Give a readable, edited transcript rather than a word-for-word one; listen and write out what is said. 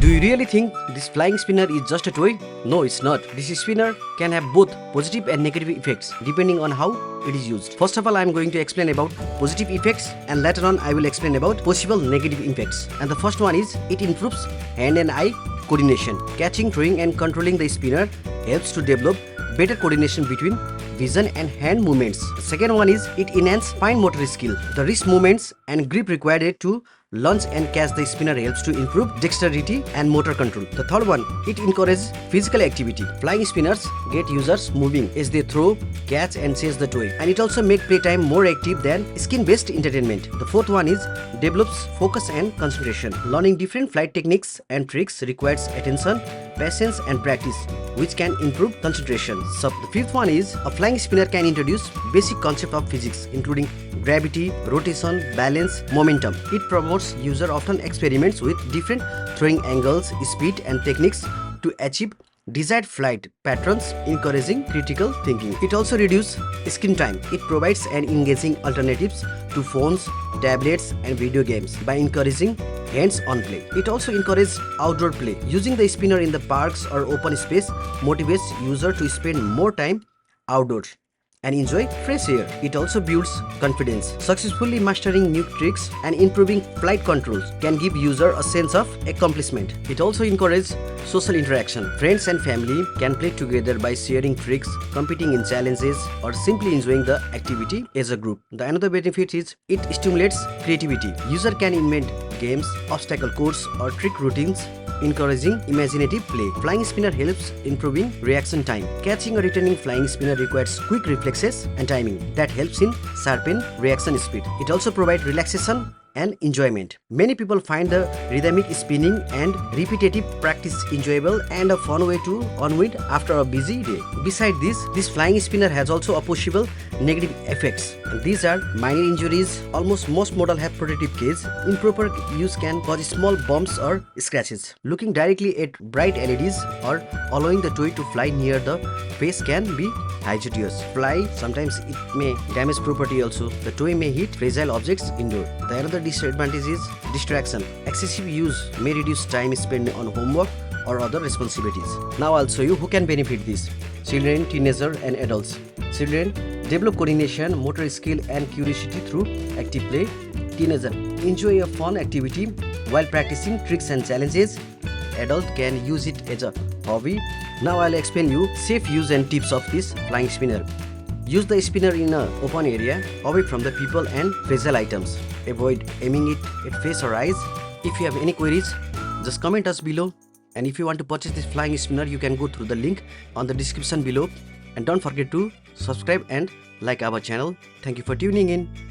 Do you really think this flying spinner is just a toy? No, it's not. This spinner can have both positive and negative effects depending on how it is used. First of all, I am going to explain about positive effects, and later on I will explain about possible negative impacts. And the first one is it improves hand and eye coordination. Catching, throwing and controlling the spinner helps to develop better coordination between vision and hand movements. The second one is it enhances fine motor skill. The wrist movements and grip required to launch and catch the spinner helps to improve dexterity and motor control. The third one, it encourages physical activity. Flying spinners get users moving as they throw, catch and chase the toy, and it also makes playtime more active than skin-based entertainment. The fourth one is develops focus and concentration. Learning different flight techniques and tricks requires attention, patience and practice, which can improve concentration. So the fifth one is a flying spinner can introduce basic concept of physics including gravity, rotation, balance, momentum. It promotes user often experiments with different throwing angles, speed and techniques to achieve desired flight patterns, encouraging critical thinking. It also reduces screen time. It provides an engaging alternatives to phones, tablets and video games by encouraging hands-on play. It also encourages outdoor play. Using the spinner in the parks or open space motivates user to spend more time outdoors and enjoy fresh air. It also builds confidence. Successfully mastering new tricks and improving flight controls can give user a sense of accomplishment. It also encourages social interaction. Friends and family can play together by sharing tricks, competing in challenges, or simply enjoying the activity as a group. The another benefit is it stimulates creativity. User can invent games, obstacle courses, or trick routines, encouraging imaginative play. Flying spinner helps improving reaction time. Catching or returning flying spinner requires quick reflexes and timing that helps in sharpen reaction speed. It also provides relaxation and enjoyment. Many people find the rhythmic spinning and repetitive practice enjoyable and a fun way to unwind after a busy day. Besides this flying spinner has also a possible negative effects. And these are minor injuries. Almost most models have protective case. Improper use can cause small bumps or scratches. Looking directly at bright LEDs or allowing the toy to fly near the face can be hazardous. Sometimes it may damage property also. The toy may hit fragile objects indoor. The another disadvantage is distraction. Excessive use may reduce time spent on homework or other responsibilities. Now I'll show you who can benefit this. Children, teenagers and adults. Children develop coordination, motor skill and curiosity through active play. Teenager enjoy a fun activity while practicing tricks and challenges. Adult can use it as a hobby. Now I'll explain you safe use and tips of this flying spinner. Use the spinner in an open area, away from the people and fragile items. Avoid aiming it at face or eyes. If you have any queries, just comment us below. And if you want to purchase this flying spinner, you can go through the link on the description below. And don't forget to subscribe and like our channel. Thank you for tuning in.